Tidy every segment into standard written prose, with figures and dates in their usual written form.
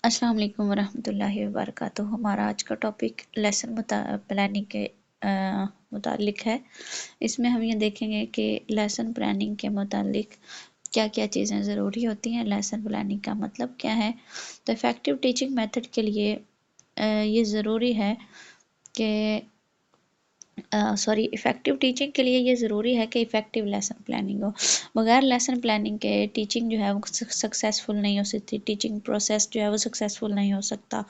अस्सलाम वालेकुम वरहमतुल्लाहि वबरकातुहू। हमारा आज का टॉपिक लेसन प्लानिंग के मुतालिक है। इसमें हम ये देखेंगे कि लेसन प्लानिंग के मुतालिक क्या क्या चीज़ें ज़रूरी होती हैं, लेसन प्लानिंग का मतलब क्या है। तो इफ़ेक्टिव टीचिंग मेथड के लिए ये ज़रूरी है कि इफ़ेक्टिव टीचिंग के लिए ये ज़रूरी है कि इफ़ेक्टिव लेसन प्लानिंग हो। बगैर लेसन प्लानिंग के टीचिंग जो है वो सक्सेसफुल नहीं हो सकती, टीचिंग प्रोसेस जो है वो सक्सेसफुल नहीं हो सकता।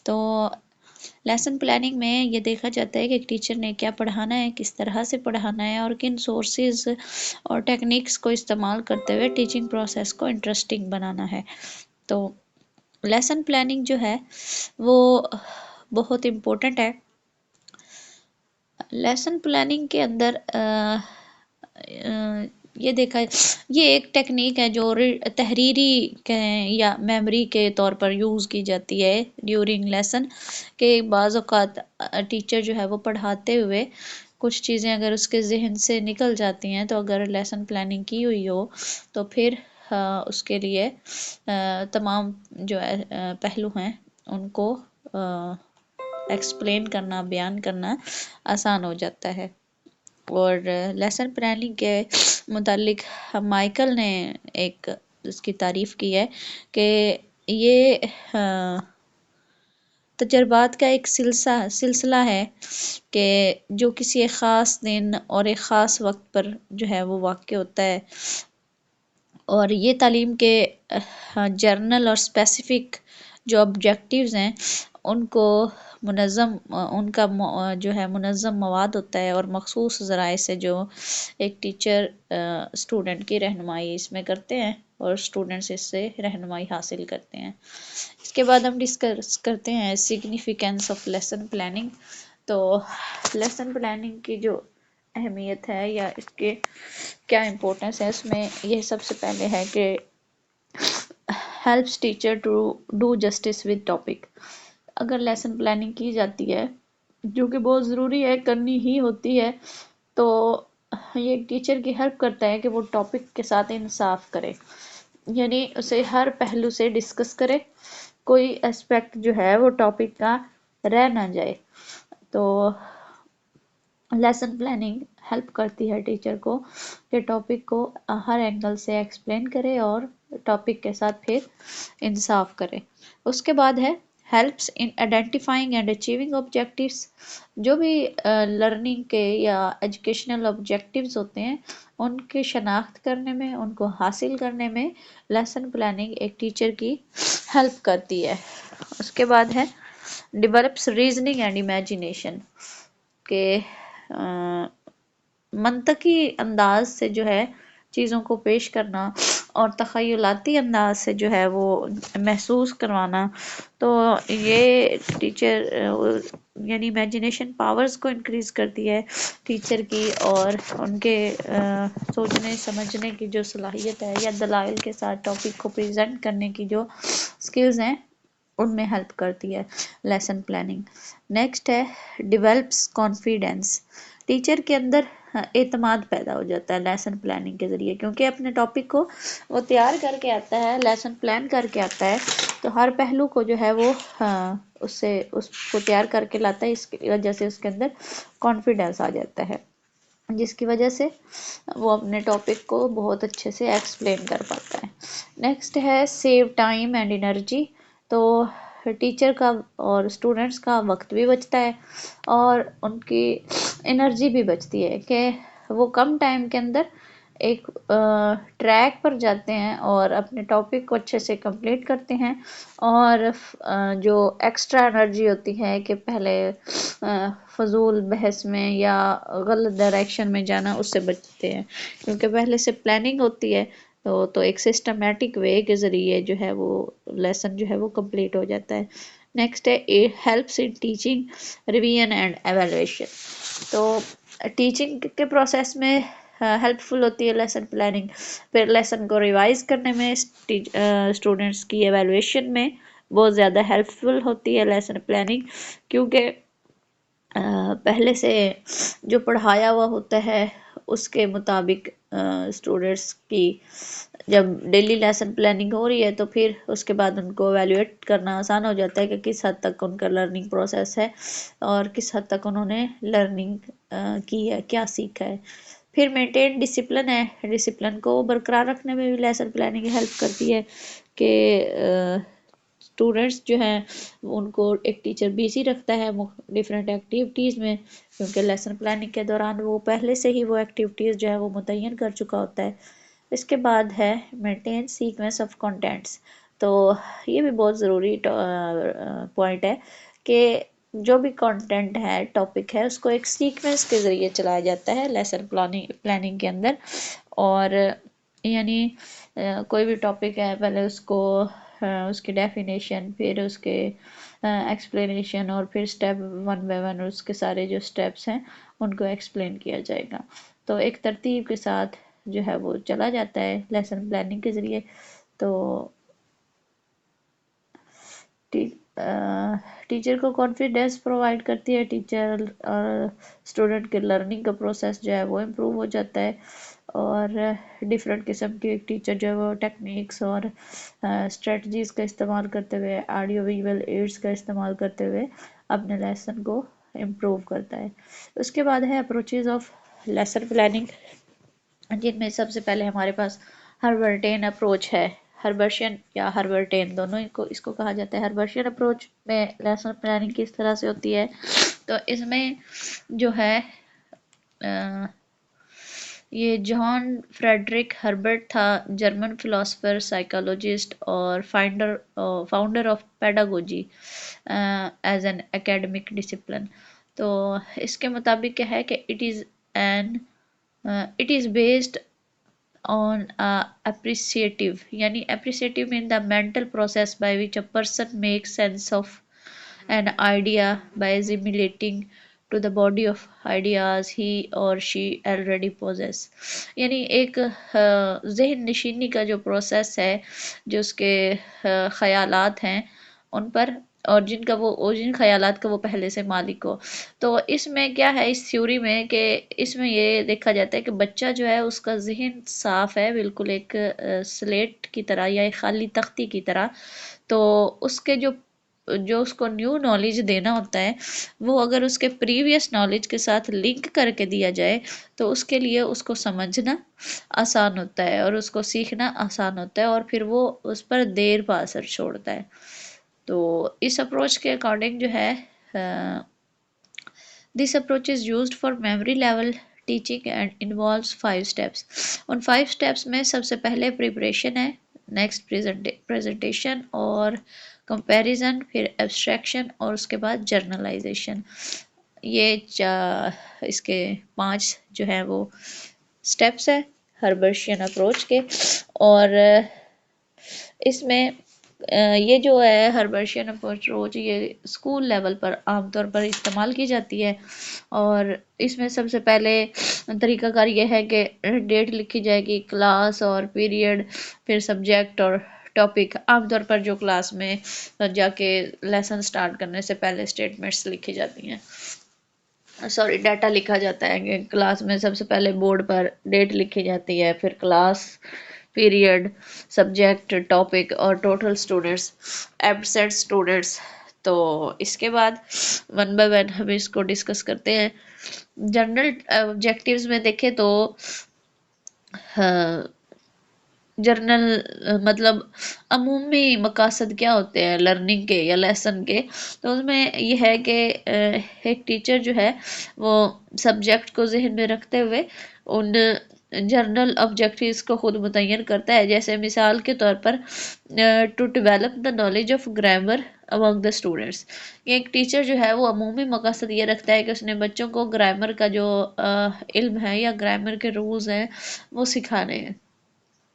तो लेसन प्लानिंग में ये देखा जाता है कि एक टीचर ने क्या पढ़ाना है, किस तरह से पढ़ाना है और किन सोर्सेज और टेक्निक्स को इस्तेमाल करते हुए टीचिंग प्रोसेस को इंटरेस्टिंग बनाना है। तो लेसन प्लानिंग जो है वो बहुत इम्पोर्टेंट है। लेसन प्लानिंग के अंदर ये देखा, ये एक टेक्निक है जो तहरीरी के या मेमोरी के तौर पर यूज़ की जाती है ड्यूरिंग लेसन के। बाज़ औक़ात टीचर जो है वो पढ़ाते हुए कुछ चीज़ें अगर उसके जहन से निकल जाती हैं, तो अगर लेसन प्लानिंग की हुई हो तो फिर उसके लिए तमाम जो है पहलू हैं उनको एक्सप्लेन करना, बयान करना आसान हो जाता है। और लेसन प्लानिंग के मुतालिक माइकल ने एक उसकी तारीफ़ की है कि ये तजर्बात का एक सिलसिला है कि जो किसी एक ख़ास दिन और एक ख़ास वक्त पर जो है वो वाक़ होता है। और ये तालीम के जर्नल और स्पेसिफ़िक जो ऑब्जेक्टिव्स हैं उनको उनका जो है मुनज़्ज़म मवाद होता है और मख़सूस ज़राए से जो एक टीचर स्टूडेंट की रहनुमाई इसमें करते हैं और स्टूडेंट्स इससे रहनुमाई हासिल करते हैं। इसके बाद हम डिस्कस करते हैं सिग्निफिकेंस ऑफ लेसन प्लानिंग। तो लेसन प्लानिंग की जो अहमियत है या इसके क्या इम्पोर्टेंस है, उसमें यह सबसे पहले है कि helps teacher to do justice with topic. अगर लेसन प्लानिंग की जाती है, जो कि बहुत ज़रूरी है, करनी ही होती है, तो ये टीचर की हेल्प करता है कि वो टॉपिक के साथ इंसाफ करे, यानी उसे हर पहलू से डिस्कस करे, कोई एस्पेक्ट जो है वो टॉपिक का रह ना जाए। तो लेसन प्लानिंग हेल्प करती है टीचर को कि टॉपिक को हर एंगल से एक्सप्लेन करे और टॉपिक के साथ फिर इंसाफ करे। उसके बाद है helps in identifying and achieving objectives. जो भी लर्निंग के या एजुकेशनल ऑब्जेक्टिव्स होते हैं उनकी शनाख्त करने में, उनको हासिल करने में लेसन प्लानिंग एक टीचर की हेल्प करती है। उसके बाद है डेवलप्स रीजनिंग एंड इमेजिनेशन के मंतकी अंदाज से जो है चीज़ों को पेश करना और तख़य्युलाती अंदाज से जो है वो महसूस करवाना। तो ये टीचर यानी इमेजिनेशन पावर्स को इंक्रीज़ करती है टीचर की, और उनके सोचने समझने की जो सलाहियत है या दलाइल के साथ टॉपिक को प्रेजेंट करने की जो स्किल्स हैं उनमें हेल्प करती है लेसन प्लानिंग। नेक्स्ट है डेवलप्स कॉन्फिडेंस। टीचर के अंदर एतमाद पैदा हो जाता है लेसन प्लानिंग के ज़रिए, क्योंकि अपने टॉपिक को वो तैयार करके आता है, लेसन प्लान करके आता है, तो हर पहलू को जो है वो उसको तैयार करके लाता है। इसकी वजह से उसके अंदर कॉन्फिडेंस आ जाता है, जिसकी वजह से वो अपने टॉपिक को बहुत अच्छे से एक्सप्लेन कर पाता है। नेक्स्ट है सेव टाइम एंड एनर्जी। तो टीचर का और स्टूडेंट्स का वक्त भी बचता है और उनकी एनर्जी भी बचती है कि वो कम टाइम के अंदर एक ट्रैक पर जाते हैं और अपने टॉपिक को अच्छे से कंप्लीट करते हैं। और जो एक्स्ट्रा एनर्जी होती है कि पहले फजूल बहस में या गलत डायरेक्शन में जाना, उससे बचते हैं, क्योंकि पहले से प्लानिंग होती है। तो एक सिस्टमेटिक वे के ज़रिए जो है वो लेसन जो है वो कंप्लीट हो जाता है। नेक्स्ट है helps in teaching revision and evaluation. तो टीचिंग के प्रोसेस में हेल्पफुल होती है लेसन प्लानिंग। फिर लेसन को रिवाइज करने में, स्टूडेंट्स की एवेलुएशन में बहुत ज़्यादा हेल्पफुल होती है लेसन प्लानिंग, क्योंकि पहले से जो पढ़ाया हुआ होता है उसके मुताबिक स्टूडेंट्स की जब डेली लेसन प्लानिंग हो रही है तो फिर उसके बाद उनको एवेल्यूएट करना आसान हो जाता है कि किस हद तक उनका लर्निंग प्रोसेस है और किस हद तक उन्होंने लर्निंग की है, क्या सीखा है। फिर मेंटेन डिसिप्लिन है, डिसिप्लिन को बरकरार रखने में भी लेसन प्लानिंग हेल्प करती है कि स्टूडेंट्स जो हैं उनको एक टीचर बिजी रखता है डिफरेंट एक्टिविटीज़ में, क्योंकि लेसन प्लानिंग के दौरान वो पहले से ही वो एक्टिविटीज़ जो है वो मुतय्यन कर चुका होता है। इसके बाद है मेंटेन सीक्वेंस ऑफ कंटेंट्स। तो ये भी बहुत ज़रूरी पॉइंट है कि जो भी कंटेंट है, टॉपिक है, उसको एक सीक्वेंस के ज़रिए चलाया जाता है लेसन प्लानिंग के अंदर। और यानी कोई भी टॉपिक है, पहले उसको उसकी डेफिनेशन, फिर उसके एक्सप्लेनेशन, और फिर स्टेप वन बाय वन उसके सारे जो स्टेप्स हैं उनको एक्सप्लेन किया जाएगा। तो एक तरतीब के साथ जो है वो चला जाता है लेसन प्लानिंग के ज़रिए। तो टीचर को कॉन्फिडेंस प्रोवाइड करती है, टीचर और स्टूडेंट के लर्निंग का प्रोसेस जो है वो इम्प्रूव हो जाता है। और डिफरेंट किस्म के टीचर जो है वो टेक्निक्स और स्ट्रेटजीज़ का इस्तेमाल करते हुए, ऑडियो विजुअल एड्स का इस्तेमाल करते हुए अपने लेसन को इम्प्रूव करता है। उसके बाद है अप्रोचेज ऑफ लेसन प्लानिंग, जिनमें सबसे पहले हमारे पास हर्बर्टियन अप्रोच है। हर्बर्शियन या हर्बर्टियन दोनों को इसको कहा जाता है। हर्बर्शियन अप्रोच में लेसन प्लानिंग किस तरह से होती है, तो इसमें जो है ये जॉन फ्रेडरिक हर्बर्ट था, जर्मन फिलोसफर, साइकोलॉजिस्ट और founder of pedagogy as an academic discipline. तो इसके मुताबिक क्या है कि it is based on appreciative, yani appreciative mean the mental process by which a person makes sense of an idea by assimilating to the body of ideas he or she already possess। यानी एक जहन नशीनी का जो process है, जो उसके ख्यालात हैं उन पर, और जिनका वो जिन ख्यालात का वो पहले से मालिक हो। तो इसमें क्या है इस थ्योरी में कि इसमें ये देखा जाता है कि बच्चा जो है उसका जहन साफ है, बिल्कुल एक स्लेट की तरह या एक खाली तख्ती की तरह। तो उसके जो जो उसको न्यू नॉलेज देना होता है, वो अगर उसके प्रीवियस नॉलेज के साथ लिंक करके दिया जाए तो उसके लिए उसको समझना आसान होता है और उसको सीखना आसान होता है, और फिर वो उस पर देर पा असर छोड़ता है। तो इस अप्रोच के अकॉर्डिंग जो है this approach is used for memory level teaching and involves 5 steps. उन 5 स्टेप्स में सबसे पहले प्रिपरेशन है, नेक्स्ट प्रेजेंटेशन और कंपैरिजन, फिर एब्स्ट्रैक्शन और उसके बाद जर्नलाइजेशन। ये इसके 5 जो है वो स्टेप्स है हर्बर्शियन अप्रोच के। और इसमें ये जो है हर्बर्शियन अप्रोच ये स्कूल लेवल पर आमतौर पर इस्तेमाल की जाती है। और इसमें सबसे पहले तरीकाकार ये है कि डेट लिखी जाएगी, क्लास और पीरियड, फिर सब्जेक्ट और टॉपिक। आमतौर पर जो क्लास में जाके लेसन स्टार्ट करने से पहले स्टेटमेंट्स लिखी जाती हैं, सॉरी डाटा लिखा जाता है कि क्लास में सबसे पहले बोर्ड पर डेट लिखी जाती है, फिर क्लास, पीरियड, सब्जेक्ट, टॉपिक और टोटल स्टूडेंट्स, एब्सेंट स्टूडेंट्स। तो इसके बाद वन बाय वन हम इसको डिस्कस करते हैं। जनरल ऑब्जेक्टिव्स में देखें तो जर्नल मतलब अमूमी मकासद क्या होते हैं लर्निंग के या लेसन के, तो उसमें यह है कि एक टीचर जो है वो सब्जेक्ट को जहन में रखते हुए उन जर्नल ऑब्जेक्टिव्स को खुद मुतय्यन करता है। जैसे मिसाल के तौर पर to develop the knowledge of grammar among the students. एक टीचर जो है वो अमूमी मकसद ये रखता है कि उसने बच्चों को ग्रामर का जो इल्म है या ग्रामर के रूल्स हैं वो सिखाने हैं।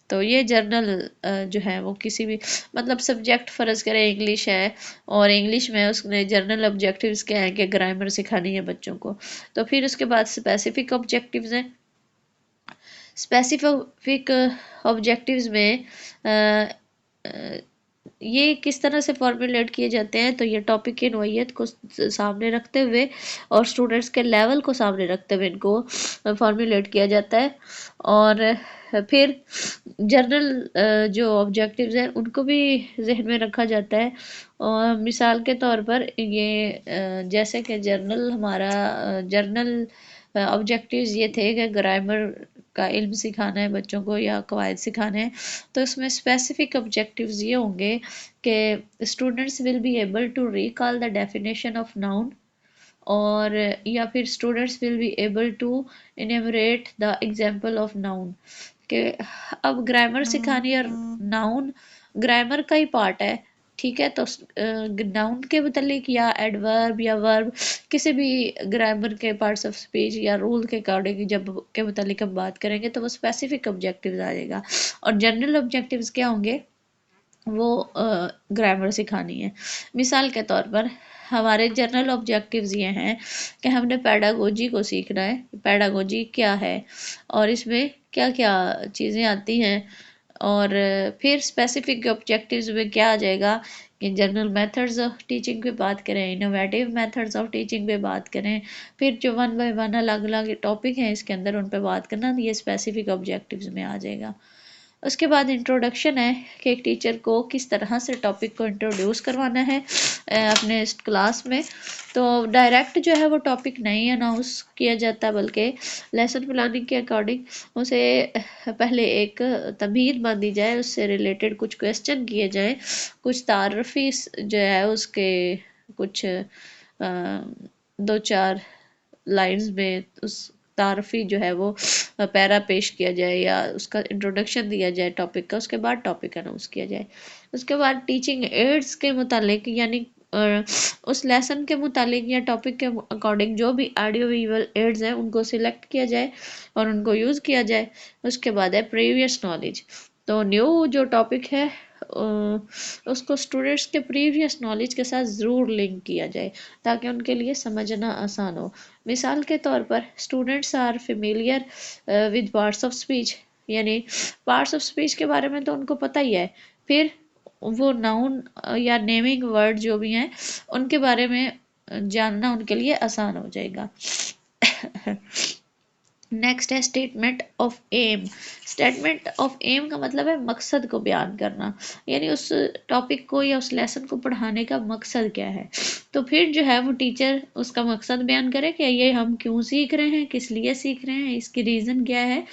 तो ये जर्नल जो है वो किसी भी मतलब सब्जेक्ट फ़र्ज़ करें इंग्लिश है और इंग्लिश में उसने जर्नल ऑब्जेक्टिव्स क्या है कि ग्रामर सिखानी है बच्चों को। तो फिर उसके बाद स्पेसिफिक ऑब्जेक्टिव्स हैं। स्पेसिफिक ऑब्जेक्टिव्स में ये किस तरह से फॉर्मुलेट किए जाते हैं, तो ये टॉपिक की नोयत को सामने रखते हुए और स्टूडेंट्स के लेवल को सामने रखते हुए इनको फॉर्मुलेट किया जाता है। और फिर जनरल जो ऑब्जेक्टिव्स हैं उनको भी जहन में रखा जाता है। और मिसाल के तौर पर ये जैसे कि जर्नल हमारा जर्नल ऑब्जेक्टिव्स ये थे कि ग्रामर का इल्म सिखाना है बच्चों को या कवायद सिखाने हैं, तो इसमें स्पेसिफिक ऑब्जेक्टिव्स ये होंगे कि students will be able to recall the definition of noun, और या फिर students will be able to enumerate the example of noun. कि अब ग्रामर सिखानी और नाउन ग्रामर का ही पार्ट है, ठीक है। तो नाउन के मुतालिक या एडवर्ब या वर्ब किसी भी ग्रामर के पार्ट्स ऑफ स्पीच या रूल के अकॉर्डिंग जब के मुतालिक हम बात करेंगे तो वो स्पेसिफिक ऑब्जेक्टिव्स आ जाएगा। और जनरल ऑब्जेक्टिव्स क्या होंगे, वो ग्रामर सिखानी है। मिसाल के तौर पर हमारे जनरल ऑब्जेक्टिव्स ये हैं कि हमने पैडागोजी को सीखना है, पैडागोजी क्या है और इसमें क्या क्या चीज़ें आती हैं। और फिर स्पेसिफिक ऑब्जेक्टिव्स में क्या आ जाएगा कि जनरल मेथड्स ऑफ टीचिंग पे बात करें, इनोवेटिव मेथड्स ऑफ टीचिंग पे बात करें, फिर जो वन बाय वन अलग अलग टॉपिक हैं इसके अंदर उन पे बात करना, ये स्पेसिफिक ऑब्जेक्टिव्स में आ जाएगा। उसके बाद इंट्रोडक्शन है कि एक टीचर को किस तरह से टॉपिक को इंट्रोड्यूस करवाना है अपने क्लास में। तो डायरेक्ट जो है वो टॉपिक नहीं अनाउंस किया जाता, बल्कि लेसन प्लानिंग के अकॉर्डिंग उसे पहले एक तमहीद बांधी जाए, उससे रिलेटेड कुछ क्वेश्चन किए जाए, कुछ तारफ़ी जो है उसके कुछ दो चार लाइंस में उस तारफ़ी जो है वो पैरा पेश किया जाए या उसका इंट्रोडक्शन दिया जाए टॉपिक का, उसके बाद टॉपिक अनाउंस किया जाए। उसके बाद टीचिंग एड्स के मुतालिक यानी उस लेसन के मुतालिक या टॉपिक के अकॉर्डिंग जो भी ऑडियो विजुअल एड्स हैं उनको सिलेक्ट किया जाए और उनको यूज़ किया जाए। उसके बाद है प्रीवियस नॉलेज, तो न्यू जो टॉपिक है उसको स्टूडेंट्स के प्रीवियस नॉलेज के साथ ज़रूर लिंक किया जाए ताकि उनके लिए समझना आसान हो। मिसाल के तौर पर students are familiar with parts of speech, यानी पार्ट्स ऑफ स्पीच के बारे में तो उनको पता ही है, फिर वो नाउन या नेमिंग वर्ड जो भी हैं उनके बारे में जानना उनके लिए आसान हो जाएगा। नेक्स्ट है statement of aim. Statement of aim का मतलब है मकसद को बयान करना, यानी उस टॉपिक को या उस लेसन को पढ़ाने का मकसद क्या है। तो फिर जो है वो टीचर उसका मकसद बयान करे कि ये हम क्यों सीख रहे हैं, किस लिए सीख रहे हैं, इसकी रीज़न क्या है।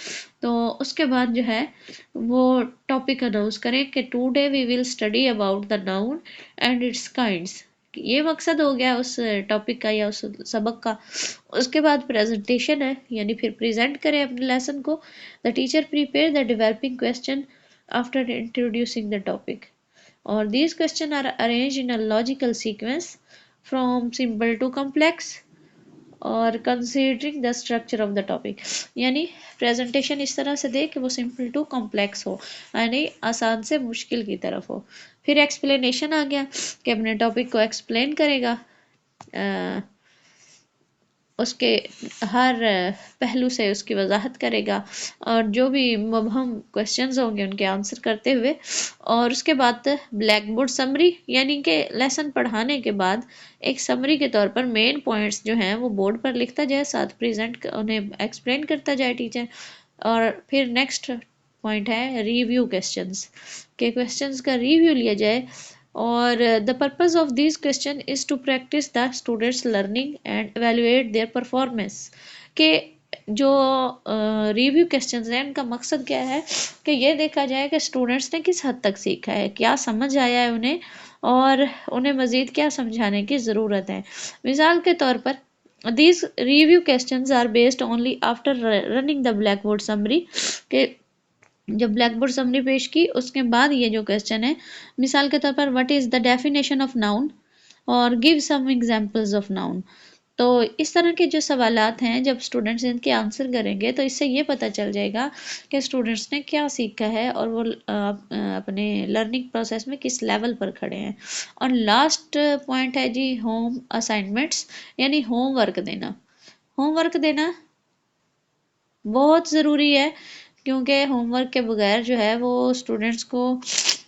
तो उसके बाद जो है वो टॉपिक अनाउंस करें कि today we will study about the noun and its kinds. ये मकसद हो गया उस टॉपिक का या उस सबक का। उसके बाद प्रेजेंटेशन है, यानी फिर प्रेजेंट करें अपने लेसन को। The teacher prepare the developing question after introducing the topic, और these question are arrange in a logical sequence from simple to complex और considering the structure of the topic. यानी presentation इस तरह से दे कि वो सिंपल टू कॉम्प्लेक्स हो, यानी आसान से मुश्किल की तरफ हो। फिर एक्सप्लेनेशन आ गया कि अपने टॉपिक को एक्सप्लेन करेगा, उसके हर पहलू से उसकी वजाहत करेगा और जो भी मुबहम क्वेश्चंस होंगे उनके आंसर करते हुए। और उसके बाद ब्लैक बोर्ड समरी, यानी कि लेसन पढ़ाने के बाद एक समरी के तौर पर मेन पॉइंट्स जो हैं वो बोर्ड पर लिखता जाए, साथ प्रेजेंट उन्हें एक्सप्लेन करता जाए टीचर। और फिर नेक्स्ट पॉइंट है रिव्यू क्वेश्चंस, के क्वेश्चंस का रिव्यू लिया जाए। और the purpose of this question is to practise the students learning and evaluate their performance. के जो रिव्यू क्वेश्चंस हैं उनका मकसद क्या है कि ये देखा जाए कि स्टूडेंट्स ने किस हद तक सीखा है, क्या समझ आया है उन्हें और उन्हें मज़ीद क्या समझाने की ज़रूरत है। मिसाल के तौर पर these review questions are based only after running the blackboard summary, के जब ब्लैक बोर्ड समरी पेश की उसके बाद ये जो क्वेश्चन है, मिसाल के तौर पर what is the definition of noun और give some examples of noun. तो इस तरह के जो सवालात हैं जब स्टूडेंट्स इनके आंसर करेंगे तो इससे ये पता चल जाएगा कि स्टूडेंट्स ने क्या सीखा है और वो अपने लर्निंग प्रोसेस में किस लेवल पर खड़े हैं। और लास्ट पॉइंट है जी होम असाइनमेंट्स, यानी होमवर्क देना। होमवर्क देना बहुत ज़रूरी है क्योंकि होमवर्क के बगैर जो है वो स्टूडेंट्स को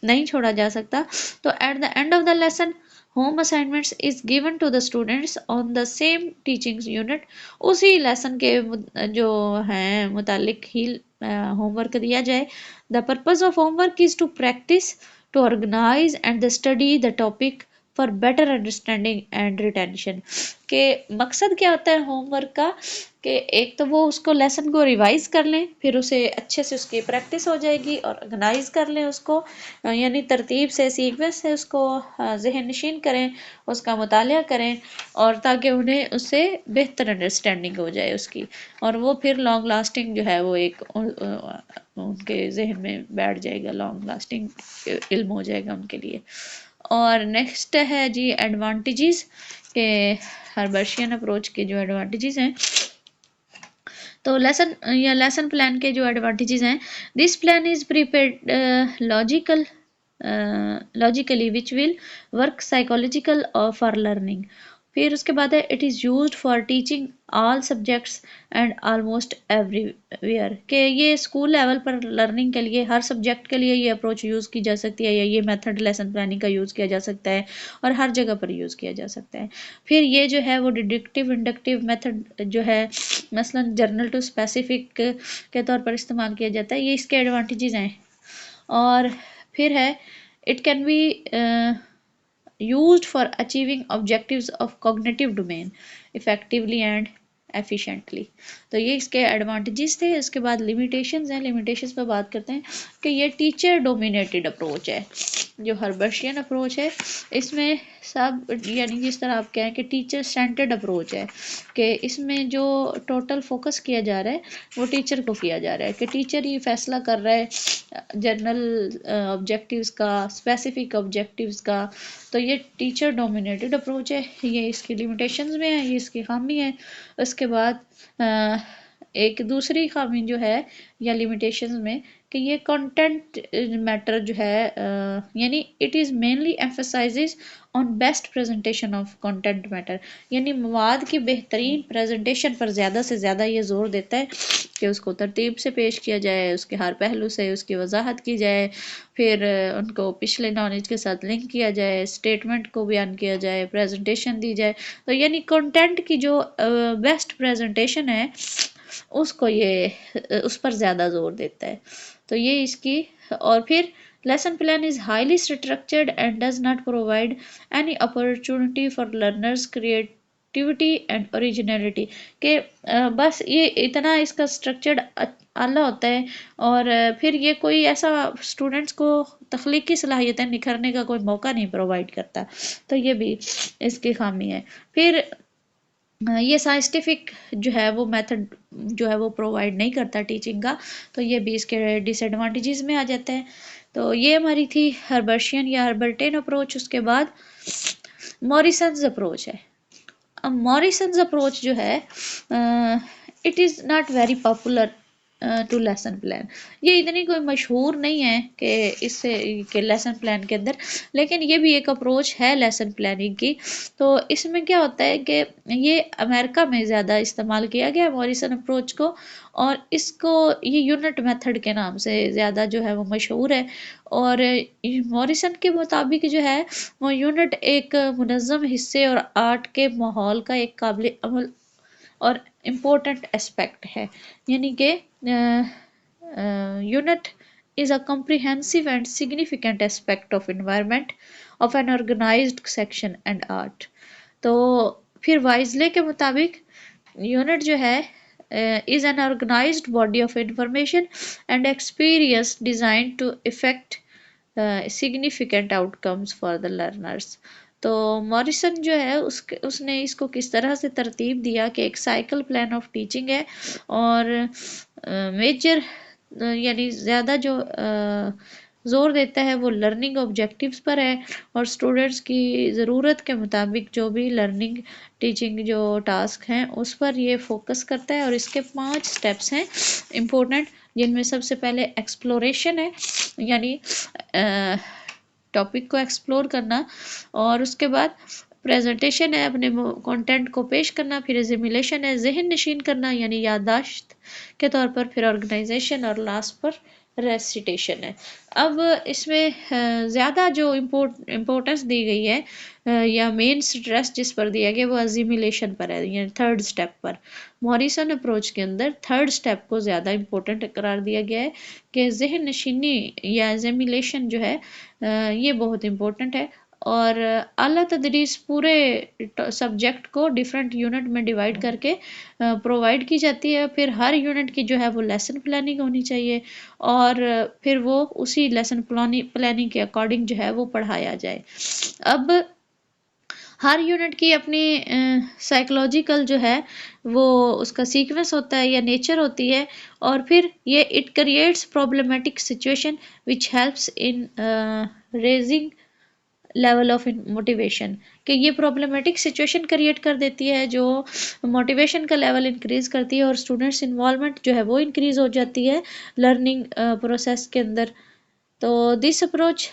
नहीं छोड़ा जा सकता। तो at the end of the lesson home assignments is given to the students on the same teaching unit, उसी लेसन के जो हैं मुतालिक ही होमवर्क दिया जाए। The purpose of homework is to practise, to organise and the study the topic for better understanding and retention. के मकसद क्या होता है होमवर्क का, कि एक तो वो उसको लेसन को रिवाइज कर लें, फिर उसे अच्छे से उसकी प्रैक्टिस हो जाएगी, और ऑर्गेनाइज कर लें उसको, यानी तरतीब से सीक्वेंस से उसको जहन नशीन करें, उसका मुतालिया करें, और ताकि उन्हें उससे बेहतर अंडरस्टैंडिंग हो जाए उसकी, और वो फिर लॉन्ग लास्टिंग जो है वो एक उनके जहन में बैठ जाएगा, लॉन्ग लास्टिंग इल्म हो जाएगा उनके लिए। और नेक्स्ट है जी एडवांटेजेस के, हर्बर्शियन अप्रोच के जो एडवांटेजेस हैं, तो लेसन प्लान के जो एडवांटेजेस हैं, this plan is prepared logically which will work psychological for learning. फिर उसके बाद है it is used for teaching all subjects and almost everywhere, के ये स्कूल लेवल पर लर्निंग के लिए हर सब्जेक्ट के लिए ये अप्रोच यूज़ की जा सकती है, या ये मेथड लेसन प्लानिंग का यूज़ किया जा सकता है, और हर जगह पर यूज़ किया जा सकता है। फिर ये जो है वो डिडक्टिव इंडक्टिव मेथड जो है मसलन जर्नल टू स्पेसिफिक के तौर पर इस्तेमाल किया जाता है, ये इसके एडवांटेजेस हैं। और फिर है it can be used for achieving objectives of cognitive domain effectively and efficiently। तो ये इसके एडवांटेजेस थे। इसके बाद लिमिटेशंस हैं, लिमिटेशंस पर बात करते हैं कि ये टीचर डोमिनेटेड अप्रोच है, जो हर्बर्शियन अप्रोच है इसमें सब, यानी जिस तरह आप कहें कि टीचर सेंटर्ड अप्रोच है, कि इसमें जो टोटल फोकस किया जा रहा है वो टीचर को किया जा रहा है, कि टीचर ही फैसला कर रहा है जनरल ऑब्जेक्टिव्स का, स्पेसिफिक ऑब्जेक्टिव्स का। तो ये टीचर डोमिनेटेड अप्रोच है, ये इसकी लिमिटेशंस में है, ये इसकी खामी है। उसके बाद एक दूसरी खामी जो है या लिमिटेशंस में, कि ये कंटेंट मैटर जो है, यानी it is mainly emphasises on best presentation of content matter, यानी मवाद की बेहतरीन प्रेजेंटेशन पर ज़्यादा से ज़्यादा ये जोर देता है कि उसको तरतीब से पेश किया जाए, उसके हर पहलू से उसकी वजाहत की जाए, फिर उनको पिछले नॉलेज के साथ लिंक किया जाए, स्टेटमेंट को बयान किया जाए, प्रेजेंटेशन दी जाए। तो यानी कंटेंट की जो बेस्ट प्रेजेंटेशन है उसको ये उस पर ज़्यादा जोर देता है। तो ये इसकी। और फिर lesson plan is highly structured and does not provide any opportunity for learners creativity and originality, के बस ये इतना इसका स्ट्रक्चर्ड आला होता है, और फिर ये कोई ऐसा स्टूडेंट्स को तख्लीकी सलाहियतें निखरने का कोई मौका नहीं प्रोवाइड करता। तो ये भी इसकी खामी है। फिर ये साइंटिफिक जो है वो मेथड जो है वो प्रोवाइड नहीं करता टीचिंग का, तो ये भी इसके डिसएडवांटेजेस में आ जाता है। तो ये हमारी थी हर्बर्शियन या हर्बर्टियन अप्रोच। उसके बाद मॉरिसन्स अप्रोच है। अब मॉरिसन्स अप्रोच जो है it is not very popular to lesson plan, ये इतनी कोई मशहूर नहीं है कि इससे के लेसन प्लान के अंदर, लेकिन ये भी एक अप्रोच है लेसन प्लानिंग की। तो इसमें क्या होता है कि ये अमेरिका में ज़्यादा इस्तेमाल किया गया मॉरिसन अप्रोच को, और इसको ये यूनिट मेथड के नाम से ज़्यादा जो है वो मशहूर है। और मॉरिसन के मुताबिक जो है वो यूनिट एक मुनज़्ज़म हिस्से और आर्ट के माहौल का एक काबिल अमल और इम्पोर्टेंट एस्पेक्ट है, यानी कि unit is a comprehensive and significant aspect of environment of an organized section and art। तो फिर वाइजले के मुताबिक यूनिट जो है is an organized body of information and experience designed to effect significant outcomes for the learners। तो Morrison जो है उसने इसको किस तरह से तरतीब दिया कि एक साइकिल प्लान ऑफ टीचिंग है, और मेजर यानी ज़्यादा जो ज़ोर देता है वो लर्निंग ऑब्जेक्टिव्स पर है, और स्टूडेंट्स की ज़रूरत के मुताबिक जो भी लर्निंग टीचिंग जो टास्क हैं उस पर ये फोकस करता है। और इसके 5 स्टेप्स हैं इम्पोर्टेंट, जिनमें सबसे पहले एक्सप्लोरेशन है, यानी टॉपिक को एक्सप्लोर करना, और उसके बाद प्रेजेंटेशन है, अपने कंटेंट को पेश करना, फिर एजिमुलेशन है, जहन नशीन करना यानी याददाश्त के तौर पर, फिर ऑर्गेनाइजेशन, और लास्ट पर रेसिटेशन है। अब इसमें ज़्यादा जो इम्पोर्टेंस दी गई है या मेन स्ट्रेस जिस पर दिया गया वो अजीमिलेशन पर है, यानी थर्ड स्टेप पर। मॉरिसन अप्रोच के अंदर थर्ड स्टेप को ज़्यादा इम्पोर्टेंट करार दिया गया है कि जहन नशीनी या अजीमिलेशन जो है ये बहुत इम्पोर्टेंट है। और आला तदरीस पूरे सब्जेक्ट को डिफरेंट यूनिट में डिवाइड करके प्रोवाइड की जाती है। फिर हर यूनिट की जो है वो लेसन प्लानिंग होनी चाहिए और फिर वो उसी लेसन प्लानिंग के अकॉर्डिंग जो है वो पढ़ाया जाए। अब हर यूनिट की अपनी साइकोलॉजिकल जो है वो उसका सीक्वेंस होता है या नेचर होती है। और फिर ये it creates problematic situation which helps in raising level of motivation, कि ये प्रॉब्लमेटिक सिचुएशन क्रिएट कर देती है जो मोटिवेशन का लेवल इंक्रीज करती है और स्टूडेंट्स इन्वॉल्वमेंट जो है वो इंक्रीज हो जाती है लर्निंग प्रोसेस के अंदर। तो this approach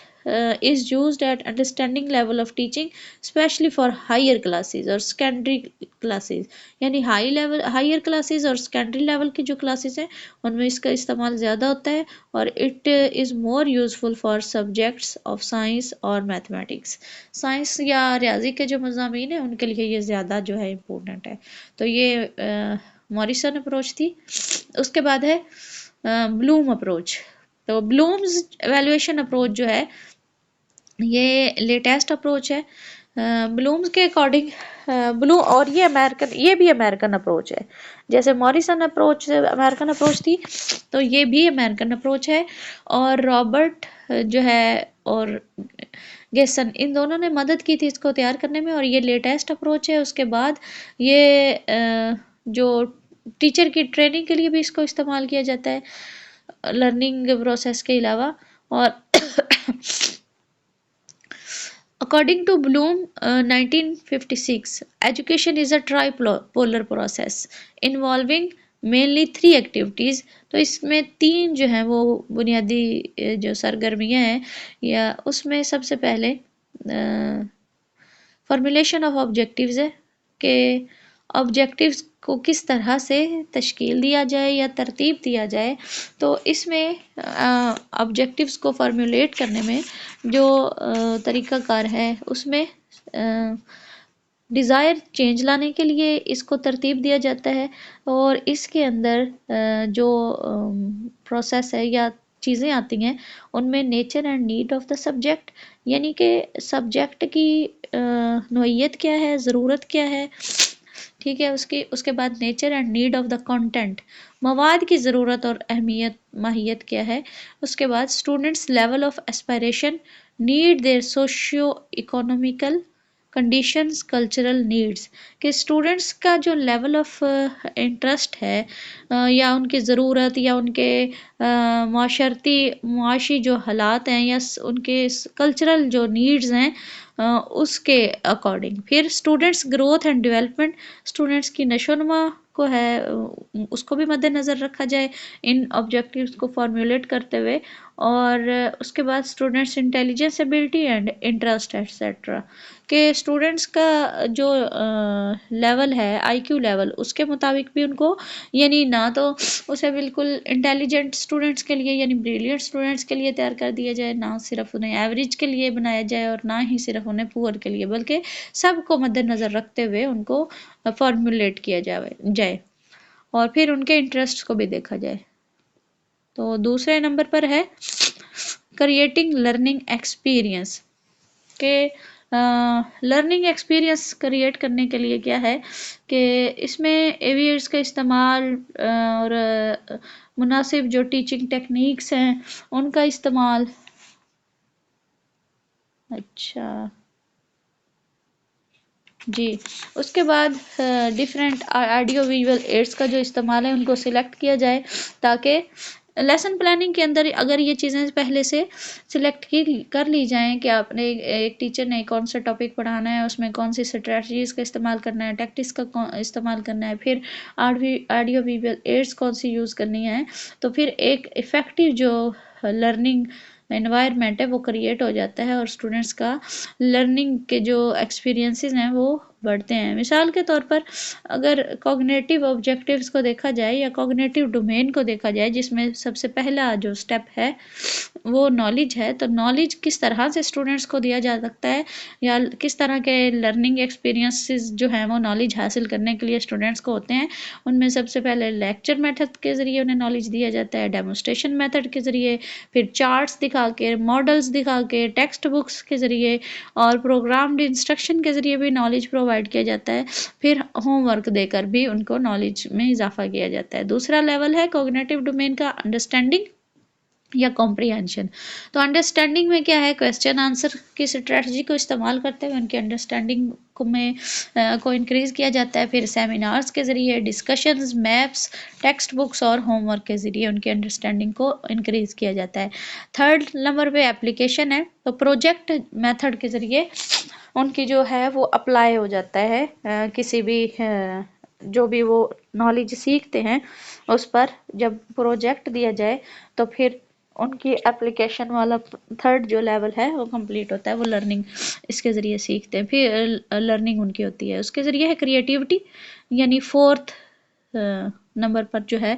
is used at understanding level of teaching especially for higher classes और secondary classes, यानी हाई लेवल हायर क्लासेस और सेकेंडरी लेवल की जो क्लासेस हैं उनमें इसका इस्तेमाल ज़्यादा होता है। और it is more useful for subjects of science और मैथमेटिक्स, साइंस या रियाजी के जो मज़ामीन हैं उनके लिए ये ज़्यादा जो है इम्पोर्टेंट है। तो ये मॉरिसन अप्रोच थी। उसके बाद है ब्लूम अप्रोच। तो ब्लूम्स एवेल्युएशन अप्रोच जो है ये लेटेस्ट अप्रोच है ब्लूम्स के अकॉर्डिंग। ब्लू और ये भी अमेरिकन अप्रोच है, जैसे मॉरिसन अप्रोच अमेरिकन अप्रोच थी तो ये भी अमेरिकन अप्रोच है। और रॉबर्ट जो है और गेसन इन दोनों ने मदद की थी इसको तैयार करने में और ये लेटेस्ट अप्रोच है। उसके बाद ये जो टीचर की ट्रेनिंग के लिए भी इसको इस्तेमाल किया जाता है लर्निंग प्रोसेस के अलावा। और According to Bloom, 1956, education is a tripolar process involving mainly three activities। तो इसमें तीन जो हैं वो बुनियादी जो सरगर्मियाँ हैं या उसमें सबसे पहले फॉर्मुलेशन ऑफ ऑब्जेक्टिव्स है कि ऑब्जेक्टिव्स को किस तरह से तश्कील दिया जाए या तरतीब दिया जाए। तो इसमें ऑब्जेक्टिव्स को फॉर्मुलेट करने में जो तरीक़ाकार है उसमें डिज़ायर चेंज लाने के लिए इसको तरतीब दिया जाता है। और इसके अंदर जो प्रोसेस है या चीज़ें आती हैं उनमें nature and need of the subject, यानी कि सब्जेक्ट की नोयत क्या है, ज़रूरत क्या है, ठीक है। उसके बाद nature and need of the content, मवाद की ज़रूरत और अहमियत माहियत क्या है। उसके बाद students level of aspiration, need their socio economical conditions, cultural needs, कि स्टूडेंट्स का जो लेवल ऑफ इंटरेस्ट है या उनकी ज़रूरत या उनके माशरती मुआशी जो हालात हैं या उनके कल्चरल जो नीड्स हैं उसके अकॉर्डिंग। फिर students growth and development, students की नशोनुमा को है उसको भी मद्देनज़र रखा जाए इन ऑब्जेक्टिव्स को फॉर्मुलेट करते हुए। और उसके बाद students intelligence ability and interest etcetera, के स्टूडेंट्स का जो लेवल है आईक्यू लेवल उसके मुताबिक भी उनको, यानी ना तो उसे बिल्कुल इंटेलिजेंट स्टूडेंट्स के लिए यानी ब्रिलियंट स्टूडेंट्स के लिए तैयार कर दिया जाए, ना सिर्फ उन्हें एवरेज के लिए बनाया जाए और ना ही सिर्फ उन्हें पुअर के लिए, बल्कि सबको मद्देनज़र रखते हुए उनको फॉर्मुलेट किया जाए और फिर उनके इंटरेस्ट को भी देखा जाए। तो दूसरे नंबर पर है क्रिएटिंग लर्निंग एक्सपीरियंस, के लर्निंग एक्सपीरियंस क्रिएट करने के लिए क्या है कि इसमें एवियर्स का इस्तेमाल और मुनासिब जो टीचिंग टेक्निक्स हैं उनका इस्तेमाल। अच्छा जी, उसके बाद डिफरेंट ऑडियो विजुअल एड्स का जो इस्तेमाल है उनको सिलेक्ट किया जाए ताकि लेसन प्लानिंग के अंदर अगर ये चीज़ें पहले से सिलेक्ट कर ली जाएं कि आपने एक टीचर ने कौन सा टॉपिक पढ़ाना है, उसमें कौन सी स्ट्रेटजीज़ का इस्तेमाल करना है, टैक्टिक्स का इस्तेमाल करना है, फिर ऑडियो विजुअल एड्स कौन सी यूज़ करनी है, तो फिर एक इफ़ेक्टिव जो लर्निंग एनवायरनमेंट है वो क्रिएट हो जाता है और स्टूडेंट्स का लर्निंग के जो एक्सपीरियंसेस हैं वो बढ़ते हैं। मिसाल के तौर पर अगर कॉग्निटिव ऑब्जेक्टिव्स को देखा जाए या कॉग्निटिव डोमेन को देखा जाए, जिसमें सबसे पहला जो स्टेप है वो नॉलेज है, तो नॉलेज किस तरह से स्टूडेंट्स को दिया जा सकता है या किस तरह के लर्निंग एक्सपीरियंसेस जो हैं वो नॉलेज हासिल करने के लिए स्टूडेंट्स को होते हैं। उनमें सबसे पहले लेक्चर मेथड के ज़रिए उन्हें नॉलेज दिया जाता है, डेमोस्ट्रेशन मेथड के ज़रिए, फिर चार्ट्स दिखा के, मॉडल्स दिखा के, टेक्स्ट बुक्स के ज़रिए और प्रोग्राम्ड इंस्ट्रक्शन के ज़रिए भी नॉलेज प्रोवाइड किया जाता है। फिर होमवर्क देकर भी उनको नॉलेज में इजाफा किया जाता है। दूसरा लेवल है कॉग्निटिव डोमेन का अंडरस्टैंडिंग या कॉम्प्रिहेंशन। तो अंडरस्टैंडिंग में क्या है, क्वेश्चन आंसर की स्ट्रेटजी को इस्तेमाल करते हुए उनकी अंडरस्टैंडिंग को इंक्रीज़ किया जाता है। फिर सेमिनार्स के ज़रिए, डिस्कशंस, मैप्स, टेक्स्ट बुक्स और होमवर्क के ज़रिए उनकी अंडरस्टैंडिंग को इंक्रीज़ किया जाता है। थर्ड नंबर पे एप्लीकेशन है, तो प्रोजेक्ट मेथड के ज़रिए उनकी जो है वो अप्लाई हो जाता है किसी भी जो भी वो नॉलेज सीखते हैं उस पर जब प्रोजेक्ट दिया जाए तो फिर उनकी एप्लीकेशन वाला थर्ड जो लेवल है वो कंप्लीट होता है। वो लर्निंग इसके ज़रिए सीखते हैं, फिर लर्निंग उनकी होती है। उसके ज़रिए है क्रिएटिविटी, यानी फोर्थ नंबर पर जो है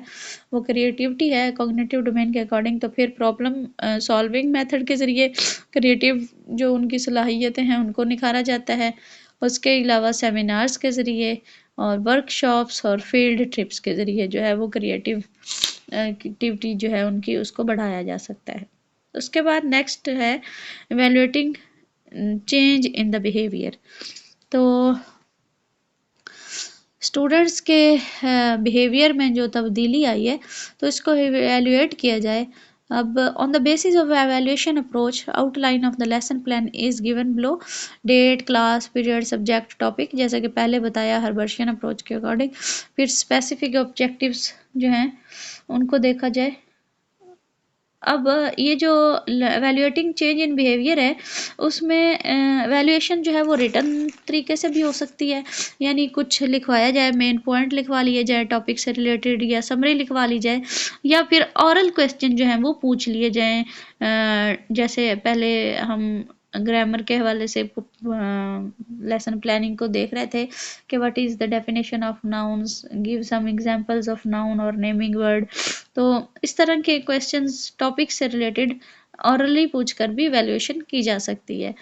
वो क्रिएटिविटी है कॉग्निटिव डोमेन के अकॉर्डिंग। तो फिर प्रॉब्लम सॉल्विंग मेथड के ज़रिए क्रिएटिव जो उनकी सलाहियतें हैं उनको निखारा जाता है। उसके अलावा सेमिनार्स के ज़रिए और वर्कशॉप्स और फील्ड ट्रिप्स के ज़रिए जो है वो क्रिएटिव एक्टिविटी जो है उनकी उसको बढ़ाया जा सकता है। उसके बाद नेक्स्ट है evaluating change in the behaviour. तो स्टूडेंट्स के बिहेवियर में जो तब्दीली आई है तो इसको इवेल्युएट किया जाए। अब on the basis of evaluation approach outline of the lesson plan is given below, date, class, period, subject, topic, जैसा कि पहले बताया हर्बर्शियन अप्रोच के अकॉर्डिंग। फिर स्पेसिफिक ऑब्जेक्टिव्स जो हैं उनको देखा जाए। अब ये जो वैल्यूएटिंग चेंज इन बिहेवियर है उसमें वैल्यूएशन जो है वो रिटर्न तरीके से भी हो सकती है, यानी कुछ लिखवाया जाए, मेन पॉइंट लिखवा लिए जाए टॉपिक से रिलेटेड या समरी लिखवा ली जाए, या फिर ऑरल क्वेश्चन जो है वो पूछ लिए जाएं। जैसे पहले हम ग्रामर के हवाले से लेसन प्लानिंग को देख रहे थे कि what is the definition of nouns, give some examples of noun और नेमिंग वर्ड। तो इस तरह के क्वेश्चंस टॉपिक से रिलेटेड ऑरली पूछकर भी वैल्यूएशन की जा सकती है।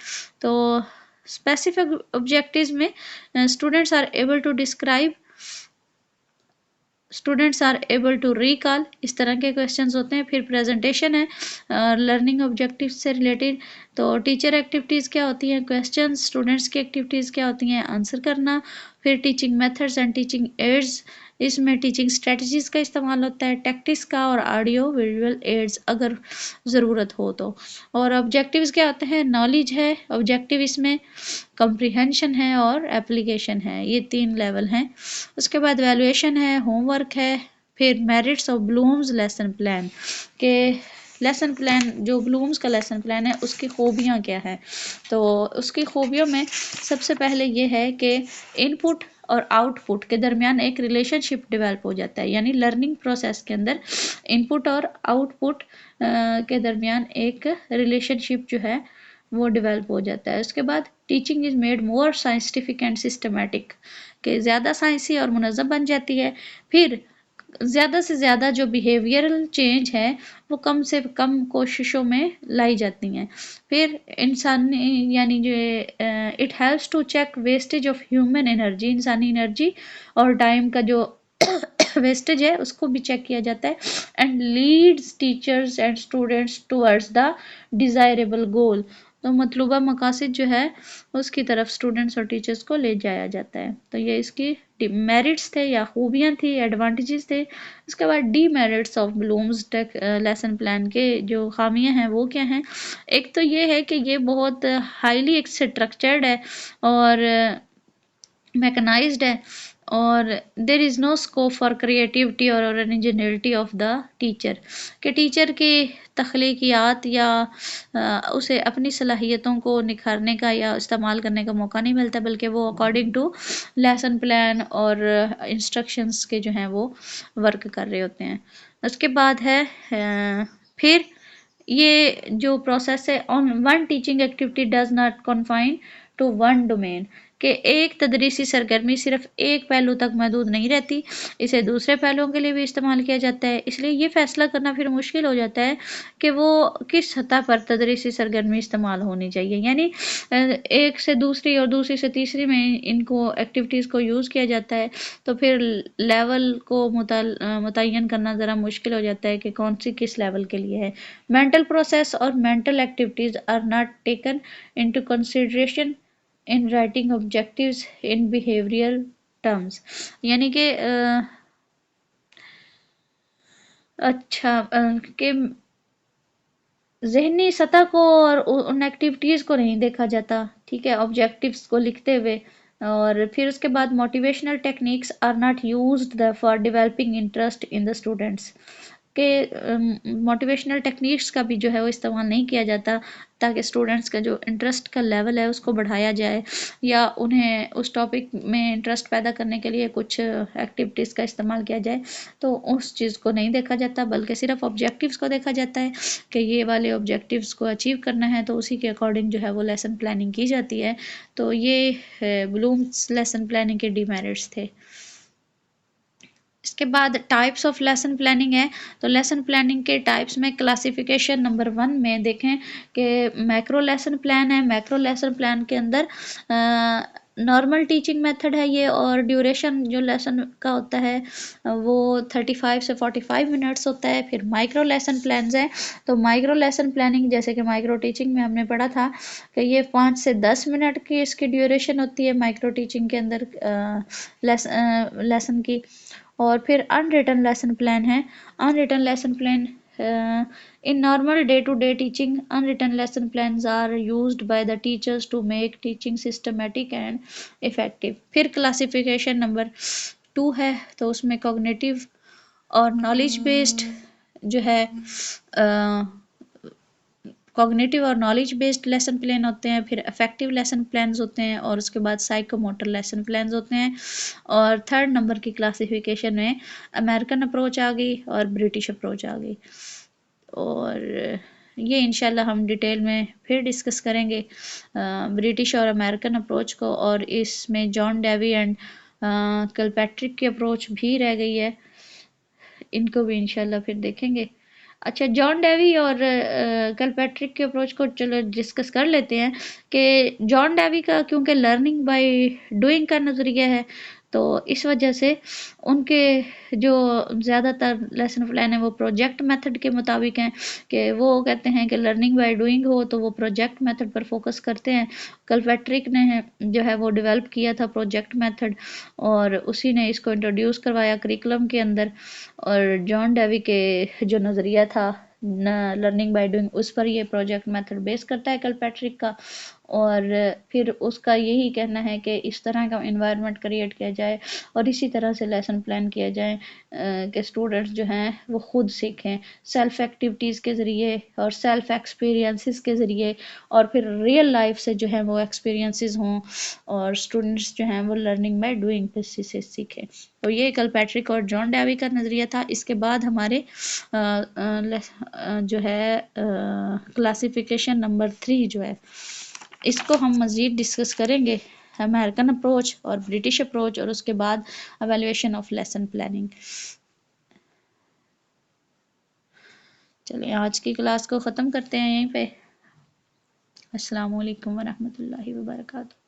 तो स्पेसिफिक ऑब्जेक्टिव्स में students are able to describe, students are able to recall, इस तरह के क्वेश्चंस होते हैं। फिर प्रेजेंटेशन है लर्निंग ऑब्जेक्टिव से रिलेटेड। तो टीचर एक्टिविटीज़ क्या होती हैं, क्वेश्चंस, स्टूडेंट्स की एक्टिविटीज़ क्या होती हैं, आंसर करना। फिर teaching methods and teaching ads, इसमें टीचिंग स्ट्रेटजीज़ का इस्तेमाल होता है, टैक्टिक्स का और ऑडियो विजुअल एड्स अगर ज़रूरत हो तो। और ऑब्जेक्टिव्स क्या होते हैं, नॉलेज है ऑब्जेक्टिव, इसमें कम्प्रीहेंशन है और एप्लीकेशन है, ये तीन लेवल हैं। उसके बाद वैल्यूएशन है, होमवर्क है, फिर merits of Bloom's lesson plan के लेसन प्लान जो ब्लूम्स का लेसन प्लान है उसकी खूबियाँ क्या है। तो उसकी खूबियों में सबसे पहले ये है कि इनपुट और आउटपुट के दरमियान एक रिलेशनशिप डेवलप हो जाता है, यानी लर्निंग प्रोसेस के अंदर इनपुट और आउटपुट के दरमियान एक रिलेशनशिप जो है वो डेवलप हो जाता है। उसके बाद teaching is made more scientific and systematic, के ज़्यादा साइंसी और मुनज़्ज़म बन जाती है। फिर ज़्यादा से ज़्यादा जो बिहेवियरल चेंज है वो कम से कम कोशिशों में लाई जाती हैं। फिर इंसानी यानी जो it helps to check wastage of human energy, इंसानी एनर्जी और टाइम का जो वेस्टेज है उसको भी चेक किया जाता है। And leads teachers and students towards the desirable goal, तो मतलूबा मकासद जो है उसकी तरफ स्टूडेंट्स और टीचर्स को ले जाया जाता है। तो ये इसकी मेरिट्स थे या खूबियाँ थी, एडवांटेजेस थे। उसके बाद demerits of Bloom's tech lesson plan के जो खामियां हैं वो क्या हैं। एक तो ये है कि ये बहुत हाईली स्ट्रक्चर्ड है और मैकेनाइज्ड है और there is no scope for creativity और ओरिजिनलिटी ऑफ द टीचर, कि टीचर की तख्लीकियात या उसे अपनी सलाहियतों को निखारने का या इस्तेमाल करने का मौका नहीं मिलता, बल्कि वो अकॉर्डिंग टू लेसन प्लान और इंस्ट्रक्शंस के जो हैं वो वर्क कर रहे होते हैं। उसके बाद है फिर ये जो प्रोसेस है on one teaching activity does not confine to one domain, कि एक तदरीसी सरगर्मी सिर्फ एक पहलू तक महदूद नहीं रहती, इसे दूसरे पहलुओं के लिए भी इस्तेमाल किया जाता है। इसलिए ये फैसला करना फिर मुश्किल हो जाता है कि वो किस सतह पर तदरीसी सरगर्मी इस्तेमाल होनी चाहिए। यानी एक से दूसरी और दूसरी से तीसरी में इनको एक्टिविटीज़ को यूज़ किया जाता है, तो फिर लेवल को मुतय्यन करना ज़रा मुश्किल हो जाता है कि कौन सी किस लेवल के लिए है। मेंटल प्रोसेस और mental activities are not taken into consideration in writing objectives in behavioural terms. यानी कि अच्छा कि ज़हनी सतह को और उन एक्टिविटीज़ को नहीं देखा जाता, ठीक है, ऑब्जेक्टिव्स को लिखते हुए। और फिर उसके बाद motivational techniques are not used for developing interest in the students, के मोटिवेशनल टेक्निक्स का भी जो है वो इस्तेमाल नहीं किया जाता ताकि स्टूडेंट्स का जो इंटरेस्ट का लेवल है उसको बढ़ाया जाए, या उन्हें उस टॉपिक में इंटरेस्ट पैदा करने के लिए कुछ एक्टिविटीज़ का इस्तेमाल किया जाए। तो उस चीज़ को नहीं देखा जाता, बल्कि सिर्फ ऑब्जेक्टिव्स को देखा जाता है कि ये वाले ऑब्जेक्टिव्स को अचीव करना है, तो उसी के अकॉर्डिंग जो है वो लेसन प्लानिंग की जाती है। तो ये ब्लूम्स लेसन प्लानिंग के डीमेरिट्स थे। इसके बाद टाइप्स ऑफ लेसन प्लानिंग है। तो लेसन प्लानिंग के टाइप्स में क्लासिफिकेशन नंबर 1 में देखें कि मैक्रो लेसन प्लान है। मैक्रो लेसन प्लान के अंदर नॉर्मल टीचिंग मेथड है ये, और ड्यूरेशन जो लेसन का होता है वो 35 से 45 मिनट्स होता है। फिर माइक्रो लेसन प्लान्स हैं। तो माइक्रो लेसन प्लानिंग जैसे कि माइक्रो टीचिंग में हमने पढ़ा था कि ये 5 से 10 मिनट की इसकी ड्यूरेशन होती है माइक्रो टीचिंग के अंदर लेसन की। और फिर अनरिटन लेसन प्लान है। Unwritten lesson plan in normal day-to-day teaching, unwritten lesson plans are used by the teachers to make teaching systematic and effective। फिर क्लासिफिकेशन नंबर 2 है, तो उसमें कॉग्निटिव और नॉलेज बेस्ड जो है कॉग्निटिव और नॉलेज बेस्ड लेसन प्लान होते हैं। फिर अफेक्टिव लेसन प्लान्स होते हैं, और उसके बाद साइकोमोटर लेसन प्लान्स होते हैं। और थर्ड नंबर की क्लासिफिकेशन में अमेरिकन अप्रोच आ गई और ब्रिटिश अप्रोच आ गई। और ये इंशाल्लाह हम डिटेल में फिर डिस्कस करेंगे ब्रिटिश और अमेरिकन अप्रोच को, और इसमें जॉन डेवी एंड किलपैट्रिक की अप्रोच भी रह गई है, इनको भी इंशाल्लाह फिर देखेंगे। अच्छा, जॉन डेवी और किलपैट्रिक के अप्रोच को चलो डिस्कस कर लेते हैं कि जॉन डेवी का क्योंकि लर्निंग बाय डूइंग का नज़रिया है, तो इस वजह से उनके जो ज़्यादातर लेसन प्लान है वो प्रोजेक्ट मेथड के मुताबिक हैं, कि वो कहते हैं कि लर्निंग बाय डूइंग हो तो वो प्रोजेक्ट मेथड पर फोकस करते हैं। किलपैट्रिक ने जो है वो डेवलप किया था प्रोजेक्ट मेथड, और उसी ने इसको इंट्रोड्यूस करवाया करिकुलम के अंदर। और जॉन डेवी के जो नज़रिया था लर्निंग बाय डूइंग, उस पर ये प्रोजेक्ट मेथड बेस करता है किलपैट्रिक का। और फिर उसका यही कहना है कि इस तरह का इन्वायरमेंट क्रिएट किया जाए और इसी तरह से लेसन प्लान किया जाए कि स्टूडेंट्स जो हैं वो खुद सीखें सेल्फ एक्टिविटीज़ के ज़रिए और सेल्फ एक्सपीरियंसेस के ज़रिए, और फिर रियल लाइफ से जो है वो एक्सपीरियंसेस हों, और स्टूडेंट्स जो हैं वो लर्निंग बाय डूइंग बेसिस से सीखें। तो ये किलपैट्रिक और जॉन डेवी का नज़रिया था। इसके बाद हमारे जो है क्लासिफिकेशन नंबर 3 जो है, इसको हम मज़ीद डिस्कस करेंगे, अमेरिकन अप्रोच और ब्रिटिश अप्रोच, और उसके बाद एवेल्यूएशन ऑफ लेसन प्लानिंग। चलिए आज की क्लास को ख़त्म करते हैं यहीं पे। अस्सलाम वालेकुम वरहमतुल्लाहि वबरकातुहू।